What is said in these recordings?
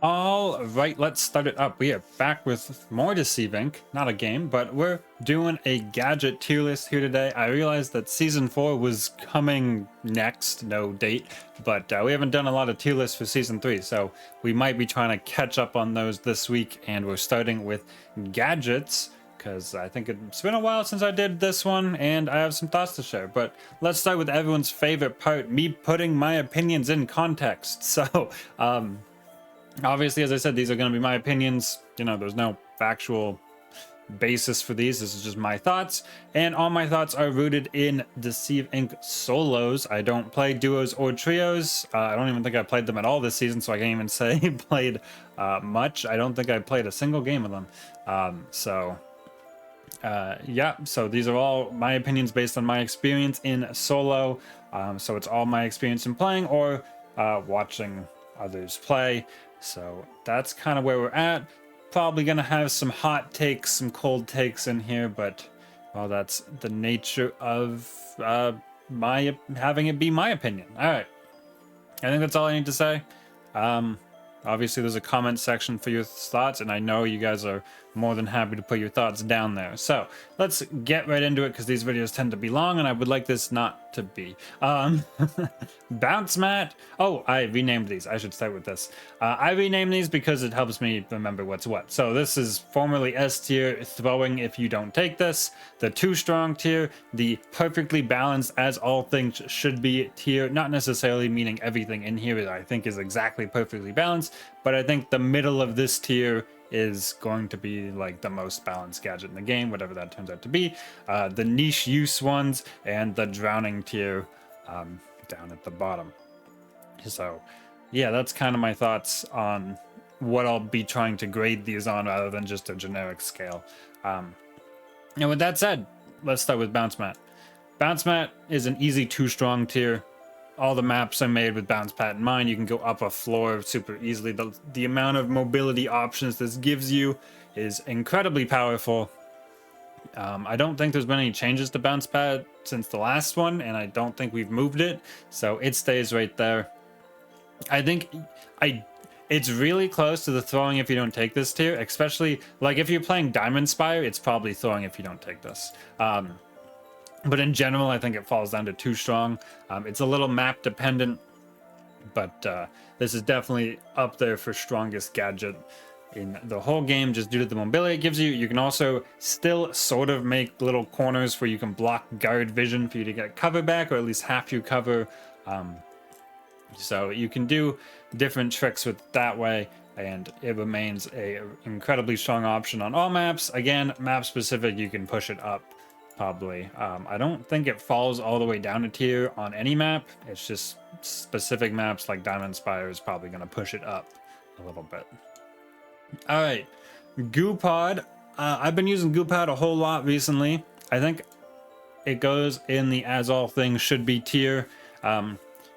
All right, let's start it up. We are back with more Deceive Inc. Not a game, but we're doing a gadget tier list here today. I realized that season 4 was coming next, no date, but we haven't done a lot of tier lists for season 3, so we might be trying to catch up on those this week. And we're starting with gadgets because I think it's been a while since I did this one, and I have some thoughts to share. But let's start with everyone's favorite part: me putting my opinions in context. So, obviously, as I said, these are going to be my opinions. You know, there's no factual basis for these. This is just my thoughts. And all my thoughts are rooted in Deceive Inc. solos. I don't play duos or trios. I don't even think I played them at all this season, so I can't even say played much. I don't think I played a single game of them. Yeah, so these are all my opinions based on my experience in solo. So it's all my experience in playing or watching others play. So that's kind of where we're at. Probably gonna have some hot takes, some cold takes in here, but well, that's the nature of my having it be my opinion. All right, I think that's all I need to say. Obviously, there's a comment section for your thoughts, and I know you guys are more than happy to put your thoughts down there. So let's get right into it, because these videos tend to be long, and I would like this not to be. Bounce Mat. Oh, I renamed these. I should start with this. I renamed these because it helps me remember what's what. So this is formerly S tier, throwing if you don't take this. The too strong tier, the perfectly balanced as all things should be tier, not necessarily meaning everything in here I think is exactly perfectly balanced, but I think the middle of this tier is going to be like the most balanced gadget in the game, whatever that turns out to be. The niche use ones, and the drowning tier down at the bottom. So yeah, that's kind of my thoughts on what I'll be trying to grade these on, rather than just a generic scale. And with that said, let's start with Bounce Mat. Bounce Mat is an easy too strong tier. All the maps are made with Bounce Mat in mind. You can go up a floor super easily. The amount of mobility options this gives you is incredibly powerful. I don't think there's been any changes to Bounce Pad since the last one, and I don't think we've moved it, so it stays right there. I think it's really close to the throwing if you don't take this tier, especially like if you're playing Diamond Spire, it's probably throwing if you don't take this. But in general, I think it falls down to too strong. It's a little map dependent, but this is definitely up there for strongest gadget in the whole game, just due to the mobility it gives you. You can also still sort of make little corners where you can block guard vision for you to get cover back, or at least half your cover. So you can do different tricks with it that way, and it remains a incredibly strong option on all maps. Again, map specific, you can push it up probably. I don't think it falls all the way down a tier on any map. It's just specific maps like Diamond Spire is probably going to push it up a little bit. All right, Goo Pod. I've been using Goo Pod a whole lot recently. I think it goes in the as all things should be tier.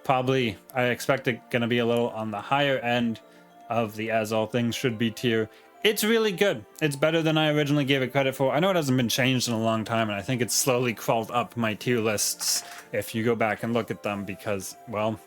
Probably I expect it going to be a little on the higher end of the as all things should be tier. It's really good. It's better than I originally gave it credit for. I know it hasn't been changed in a long time, and I think it's slowly crawled up my tier lists if you go back and look at them, because, well,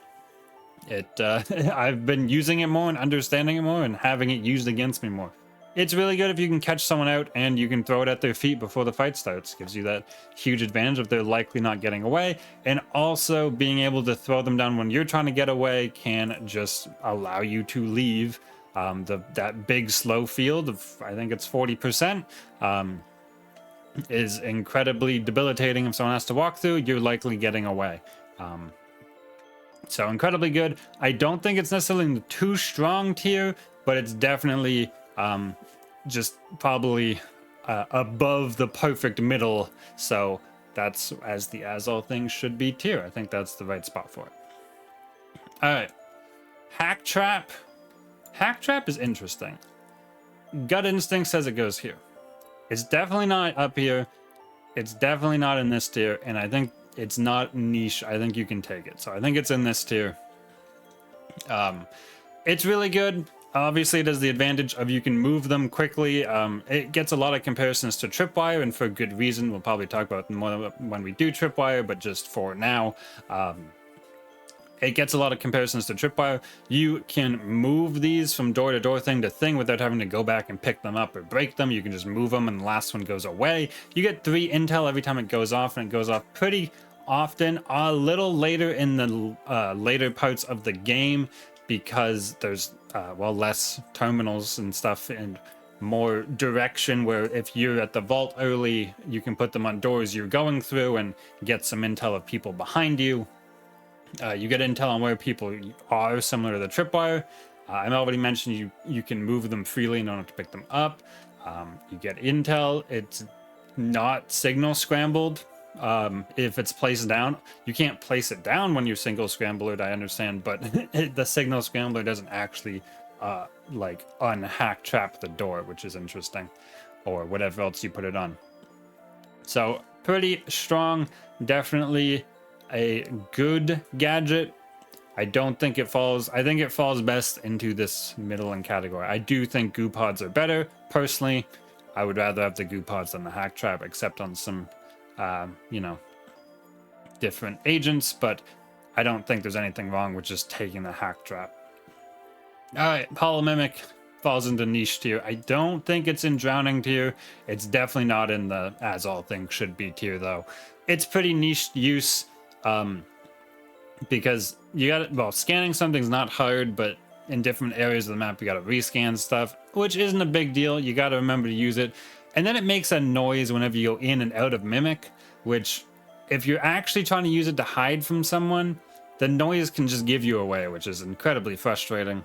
I've been using it more and understanding it more and having it used against me more. It's really good if you can catch someone out and you can throw it at their feet before the fight starts. Gives you that huge advantage if they're likely not getting away. And also being able to throw them down when you're trying to get away can just allow you to leave. That big slow field of, I think it's 40%, is incredibly debilitating. If someone has to walk through, you're likely getting away. So incredibly good. I don't think it's necessarily in the too strong tier, but it's definitely just probably above the perfect middle. So that's as all things should be tier. I think that's the right spot for it. All right, HackTrap. HackTrap is interesting. Gut instinct says it goes here. It's definitely not up here. It's definitely not in this tier, and I think it's not niche. I think you can take it. So I think it's in this tier. It's really good. Obviously, it has the advantage of you can move them quickly. It gets a lot of comparisons to Tripwire, and for good reason. We'll probably talk about them more when we do Tripwire, but just for now. it gets a lot of comparisons to Tripwire. You can move these from door to door, thing to thing, without having to go back and pick them up or break them. You can just move them and the last one goes away. You get 3 intel every time it goes off, and it goes off pretty often, a little later in the later parts of the game, because there's well, less terminals and stuff and more direction, where if you're at the vault early, you can put them on doors you're going through and get some intel of people behind you. You get intel on where people are, similar to the Tripwire. I already mentioned you can move them freely and don't have to pick them up. You get intel. It's not signal scrambled. If it's placed down, you can't place it down when you're single scramblered, I understand, but the signal scrambler doesn't actually like unhack trap the door, which is interesting, or whatever else you put it on. So pretty strong, definitely a good gadget. I don't think it falls, I think it falls best into this middle and category. I do think Goo Pods are better. Personally, I would rather have the Goo Pods than the HackTrap, except on some you know, different agents, but I don't think there's anything wrong with just taking the HackTrap. All right, Holo Mimic falls into niche tier. I don't think it's in drowning tier. It's definitely not in the as all things should be tier, though. It's pretty niche use, because you got, well, scanning something's not hard, but in different areas of the map you got to rescan stuff, which isn't a big deal. You got to remember to use it. And then it makes a noise whenever you go in and out of Mimic, which if you're actually trying to use it to hide from someone, the noise can just give you away, which is incredibly frustrating.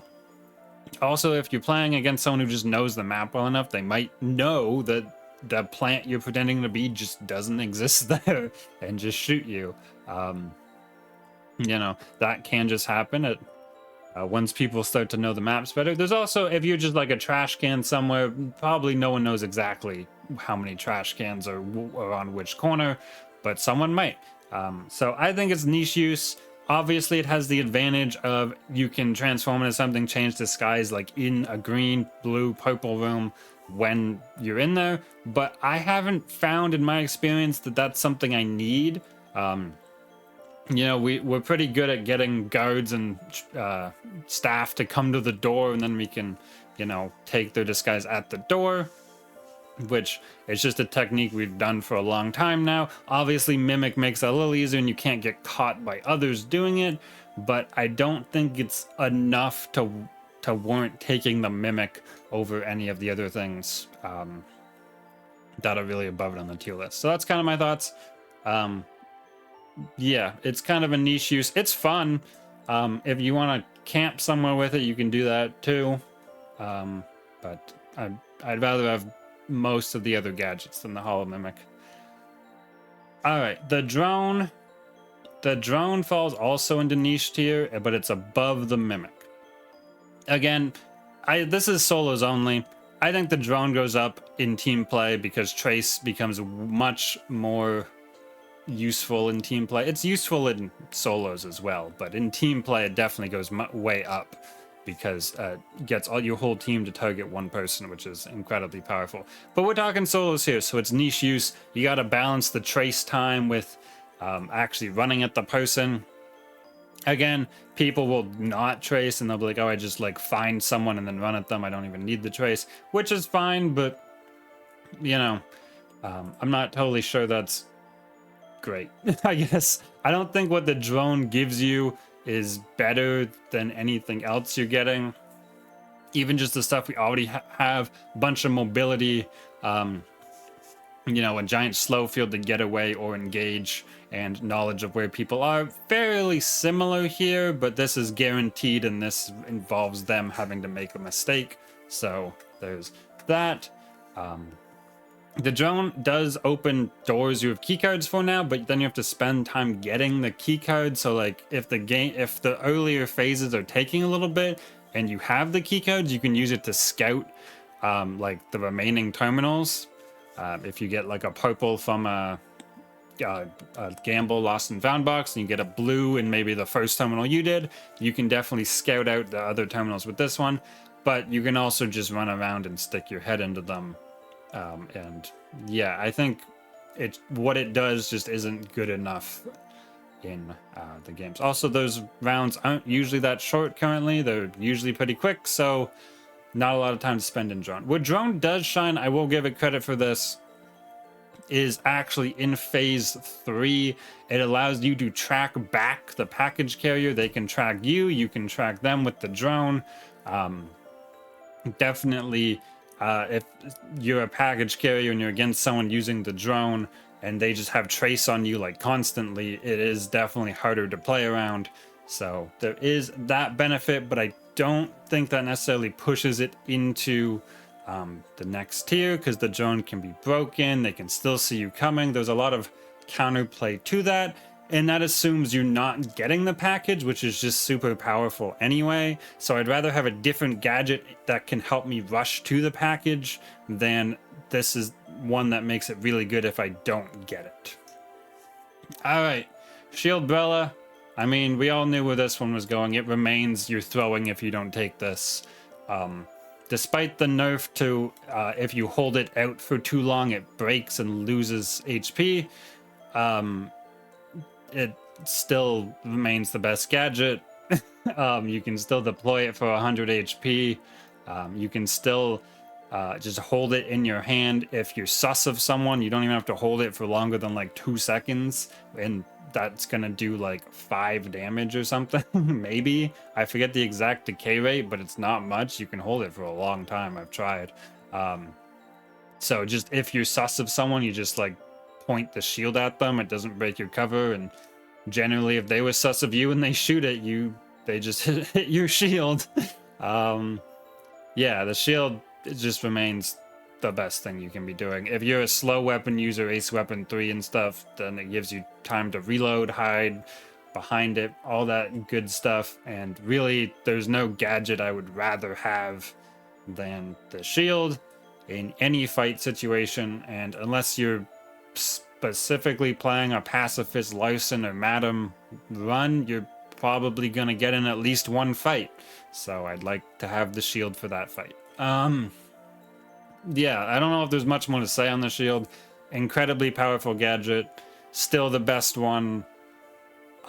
Also, if you're playing against someone who just knows the map well enough, they might know that the plant you're pretending to be just doesn't exist there and just shoot you. You know, that can just happen once people start to know the maps better. There's also, if you're just like a trash can somewhere, probably no one knows exactly how many trash cans are on which corner, but someone might. So I think it's niche use. Obviously, it has the advantage of you can transform into something, change disguise like in a green, blue, purple room when you're in there, but I haven't found in my experience that that's something I need. You know, we're pretty good at getting guards and staff to come to the door, and then we can, you know, take their disguise at the door, which is just a technique we've done for a long time now. Obviously, Mimic makes it a little easier and you can't get caught by others doing it, but I don't think it's enough to warrant taking the Mimic over any of the other things that are really above it on the tier list. So that's kind of my thoughts. Yeah, it's kind of a niche use. It's fun. If you want to camp somewhere with it, you can do that too. But I'd rather have most of the other gadgets than the Holo Mimic. All right, the drone. The drone falls also into niche tier, but it's above the Mimic. Again, this is solos only. I think the drone goes up in team play because Trace becomes much more useful in team play. It's useful in solos as well, but in team play it definitely goes way up because it gets all your whole team to target one person, which is incredibly powerful. But we're talking solos here, so it's niche use. You got to balance the trace time with actually running at the person. Again, people will not trace and they'll be like, oh, I just like find someone and then run at them. I don't even need the trace, which is fine, but you know, I'm not totally sure that's great. I guess I don't think what the drone gives you is better than anything else you're getting. Even just the stuff we already have, bunch of mobility, you know, a giant slow field to get away or engage, and knowledge of where people are. Fairly similar here, but this is guaranteed and this involves them having to make a mistake. So there's that. The drone does open doors you have keycards for now, but then you have to spend time getting the keycard. So like if the earlier phases are taking a little bit and you have the keycards, you can use it to scout like the remaining terminals. If you get like a purple from a gamble lost and found box and you get a blue in maybe the first terminal you did, you can definitely scout out the other terminals with this one. But you can also just run around and stick your head into them. And yeah, I think what it does just isn't good enough in the games. Also, those rounds aren't usually that short currently. They're usually pretty quick, so not a lot of time to spend in drone. Where drone does shine, I will give it credit for this, is actually in phase 3. It allows you to track back the package carrier. They can track you, you can track them with the drone. Definitely, if you're a package carrier and you're against someone using the drone and they just have trace on you like constantly, it is definitely harder to play around. So there is that benefit, but I don't think that necessarily pushes it into the next tier, because the drone can be broken, they can still see you coming. There's a lot of counterplay to that, and that assumes you're not getting the package, which is just super powerful anyway. So I'd rather have a different gadget that can help me rush to the package than this is one that makes it really good if I don't get it. All right, Shieldbrella. I mean, we all knew where this one was going. It remains you're throwing if you don't take this. Despite the nerf to if you hold it out for too long, it breaks and loses HP. It still remains the best gadget. You can still deploy it for 100 HP. You can still just hold it in your hand. If you're sus of someone, you don't even have to hold it for longer than like 2 seconds, and that's gonna do like 5 damage or something. Maybe, I forget the exact decay rate, but it's not much. You can hold it for a long time. I've tried. So just if you're sus of someone, you just like point the shield at them. It doesn't break your cover, and generally if they were sus of you and they shoot at you, they just hit your shield. Yeah, the shield, it just remains the best thing you can be doing. If you're a slow weapon user, ace weapon 3 and stuff, then it gives you time to reload, hide behind it, all that good stuff. And really, there's no gadget I would rather have than the shield in any fight situation. And unless you're specifically playing a pacifist Larson or Madam run, you're probably gonna get in at least one fight. So I'd like to have the shield for that fight. Yeah, I don't know if there's much more to say on the shield. Incredibly powerful gadget, still the best one.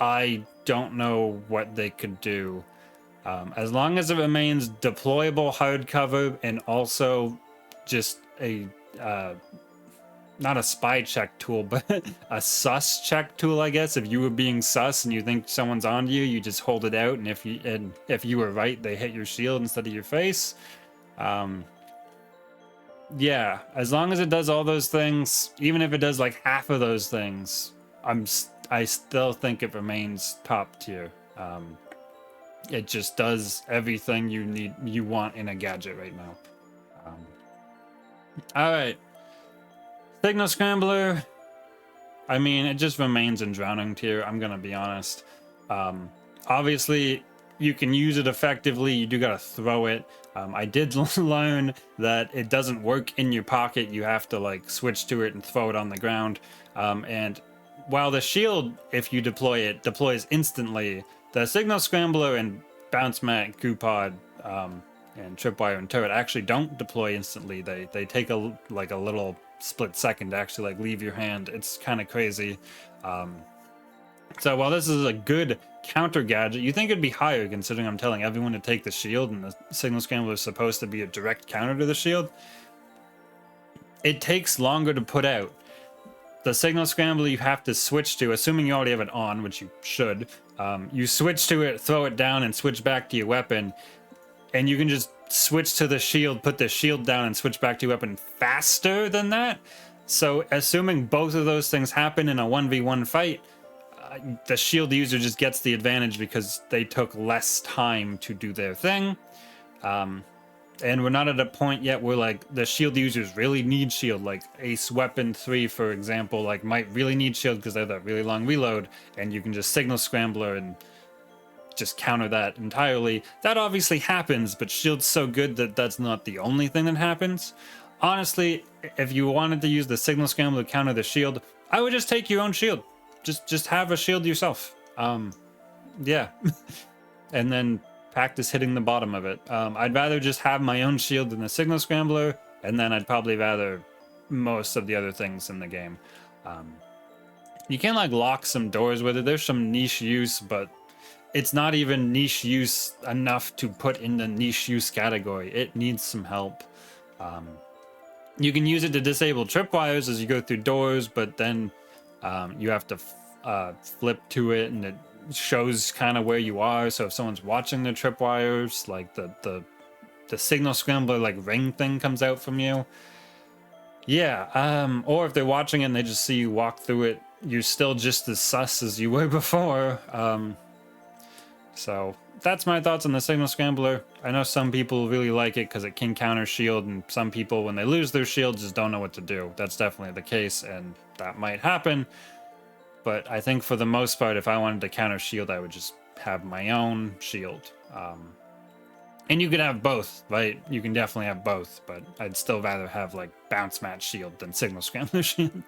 I don't know what they could do. As long as it remains deployable hardcover and also just a not a spy check tool, but a sus check tool, I guess. If you were being sus and you think someone's on you, you just hold it out, and if you were right, they hit your shield instead of your face. Yeah, as long as it does all those things, even if it does like half of those things, I still think it remains top tier. It just does everything you want in a gadget right now. All right, Signal Scrambler. I mean, it just remains in drowning tier. I'm gonna be honest. Obviously, you can use it effectively. You do gotta throw it. I did learn that it doesn't work in your pocket. You have to like switch to it and throw it on the ground. And while the shield, if you deploy it, deploys instantly, the Signal Scrambler and Bounce Mat, Goo Pod, and Tripwire and Turret actually don't deploy instantly. They take a little split second to actually like leave your hand. It's kind of crazy. So while this is a good counter gadget, you think it'd be higher considering I'm telling everyone to take the shield and the Signal Scrambler is supposed to be a direct counter to the shield. It takes longer to put out. The Signal Scrambler you have to switch to, assuming you already have it on, which you should. You switch to it, throw it down, and switch back to your weapon. And you can just switch to the shield, put the shield down, and switch back to your weapon faster than that. So assuming both of those things happen in a 1v1 fight, the shield user just gets the advantage because they took less time to do their thing. And we're not at a point yet where like the shield users really need shield, like ace weapon 3 for example, like might really need shield because they have that really long reload, and you can just Signal Scrambler and just counter that entirely. That obviously happens, but shield's so good that that's not the only thing that happens. Honestly, if you wanted to use the Signal Scrambler to counter the shield, I would just take your own shield. Just have a shield yourself. Yeah. And then practice hitting the bottom of it. I'd rather just have my own shield than the Signal Scrambler, and then I'd probably rather most of the other things in the game. you can like lock some doors with it. There's some niche use, but it's not even niche use enough to put in the niche use category. It needs some help. You can use it to disable tripwires as you go through doors, but then you have to flip to it and it shows kind of where you are. So if someone's watching the tripwires, like the signal scrambler like ring thing comes out from you. Yeah, or if they're watching it and they just see you walk through it, you're still just as sus as you were before. So that's my thoughts on the signal scrambler. I know some people really like it because it can counter shield, and some people, when they lose their shield, just don't know what to do. That's definitely the case, and that might happen. But I think for the most part, if I wanted to counter shield, I would just have my own shield. And you could have both, right? You can definitely have both, but I'd still rather have like bounce match shield than signal scrambler shield.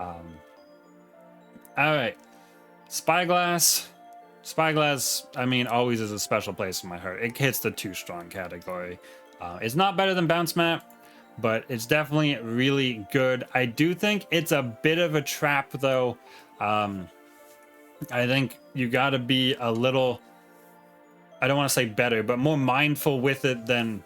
All right, Spyglass. Spyglass, I mean, always is a special place in my heart. It hits the too strong category. It's not better than bounce map, but it's definitely really good. I do think it's a bit of a trap though. I think you got to be a little, I don't want to say better, but more mindful with it than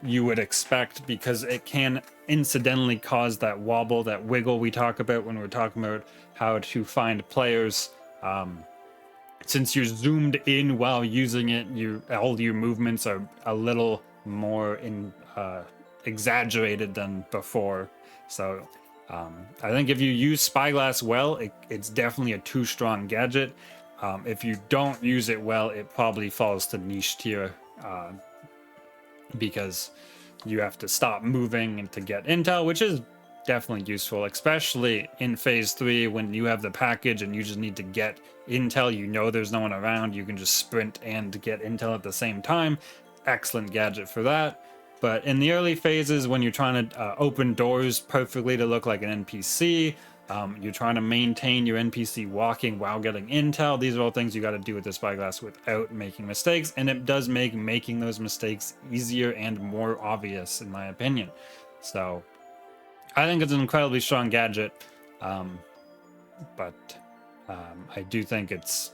you would expect, because it can incidentally cause that wobble, that wiggle we talk about when we're talking about how to find players. Since you're zoomed in while using it, all your movements are a little more exaggerated than before. So I think if you use Spyglass well, it's definitely a too strong gadget. If you don't use it well, it probably falls to niche tier, because you have to stop moving and to get intel, which is definitely useful, especially in phase 3 when you have the package and you just need to get intel. You know there's no one around, you can just sprint and get intel at the same time. Excellent gadget for that. But in the early phases, when you're trying to open doors perfectly to look like an NPC, you're trying to maintain your NPC walking while getting intel, these are all things you got to do with the Spyglass without making mistakes, and it does make making those mistakes easier and more obvious, in my opinion. So I think it's an incredibly strong gadget, but I do think it's,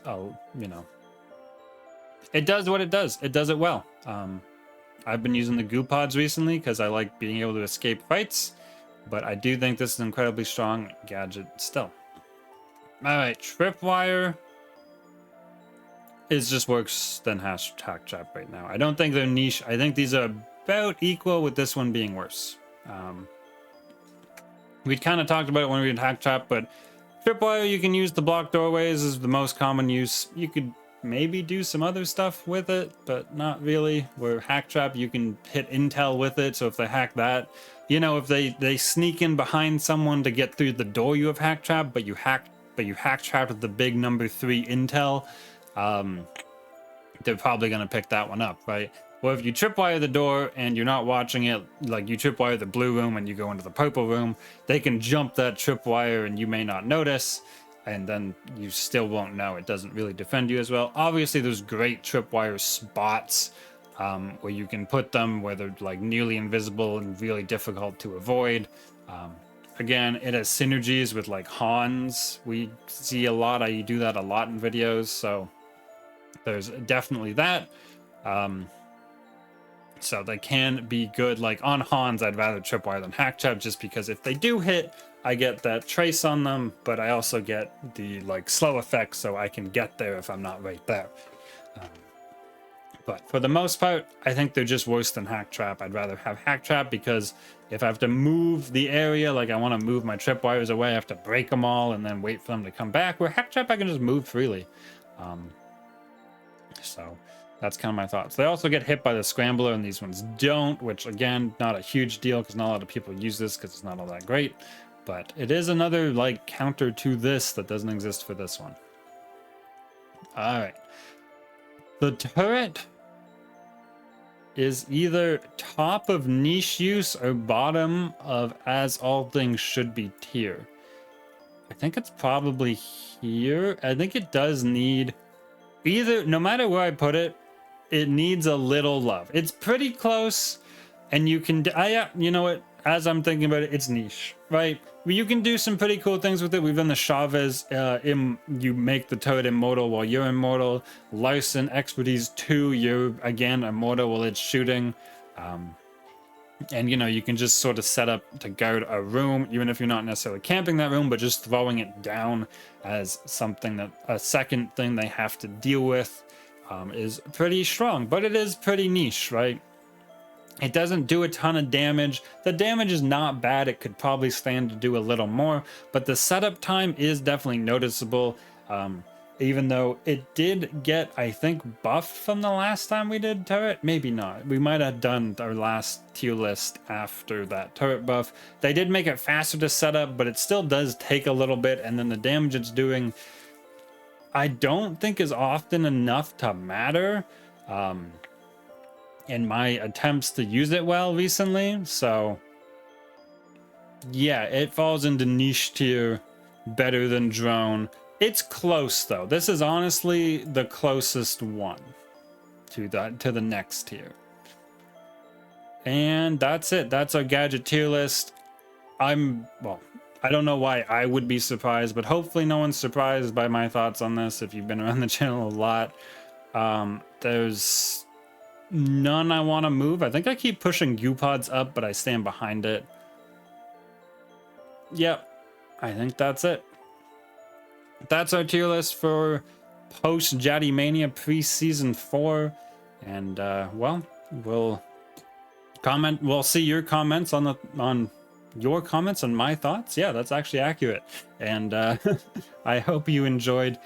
it does what it does. It does it well. I've been using the Goo Pods recently because I like being able to escape fights, but I do think this is an incredibly strong gadget still. All right, Tripwire is just worse than HackTrap right now. I don't think they're niche. I think these are about equal, with this one being worse. We'd kind of talked about it when we did HackTrap, but Tripwire, you can use the block doorways is the most common use. You could maybe do some other stuff with it, but not really. Where HackTrap, you can hit intel with it, so if they hack that, if they sneak in behind someone to get through the door you have HackTrap, but you HackTrap with the big number 3 intel, they're probably going to pick that one up, right? Well, if you tripwire the door and you're not watching it, like you tripwire the blue room and you go into the purple room, they can jump that tripwire and you may not notice, and then you still won't know. It doesn't really defend you as well. Obviously, there's great tripwire spots where you can put them where they're like nearly invisible and really difficult to avoid. Again, it has synergies with like Hans. We see a lot. I do that a lot in videos, so there's definitely that. So they can be good. Like on Hans, I'd rather tripwire than HackTrap, just because if they do hit, I get that trace on them, but I also get the like slow effect, so I can get there if I'm not right there. But for the most part, I think they're just worse than HackTrap. I'd rather have HackTrap, because if I have to move the area, like I want to move my tripwires away, I have to break them all and then wait for them to come back. Where HackTrap, I can just move freely. So that's kind of my thoughts. They also get hit by the Scrambler, and these ones don't, which again, not a huge deal because not a lot of people use this because it's not all that great. But it is another like counter to this that doesn't exist for this one. All right. The turret is either top of niche use or bottom of as all things should be tier. I think it's probably here. I think it does need either, no matter where I put it, it needs a little love. It's pretty close, and you can, you know what? as I'm thinking about it, it's niche, right? You can do some pretty cool things with it. We've done the Chavez, you make the turret immortal while you're immortal. Larson, expertise 2, you're again immortal while it's shooting. And you know, you can just sort of set up to guard a room, even if you're not necessarily camping that room, but just throwing it down as something that a second thing they have to deal with is pretty strong, but it is pretty niche, right? It doesn't do a ton of damage. The damage is not bad. It could probably stand to do a little more, but the setup time is definitely noticeable. Even though it did get, I think, buffed from the last time we did turret. Maybe not. We might have done our last tier list after that turret buff. They did make it faster to set up, but it still does take a little bit. And then the damage it's doing, I don't think is often enough to matter in my attempts to use it well recently. So yeah, it falls into niche tier, better than drone. It's close though. This is honestly the closest one to the next tier. And that's it. That's our gadget tier list. Well, I don't know why I would be surprised, but hopefully no one's surprised by my thoughts on this if you've been around the channel a lot. There's none I want to move. I think I keep pushing Goo Pods up, but I stand behind it. Yep, I think that's it. That's our tier list for Post Jatimania pre-season 4. And well, we'll see your comments on your comments on my thoughts. Yeah, that's actually accurate. And I hope you enjoyed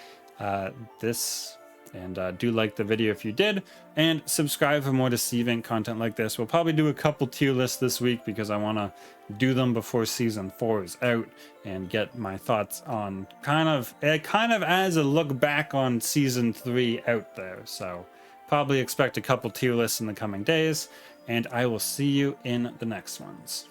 this, and do like the video if you did, and subscribe for more Deceive Inc content like this. We'll probably do a couple tier lists this week because I want to do them before season 4 is out and get my thoughts on kind of as a look back on season 3 out there. So probably expect a couple tier lists in the coming days, and I will see you in the next ones.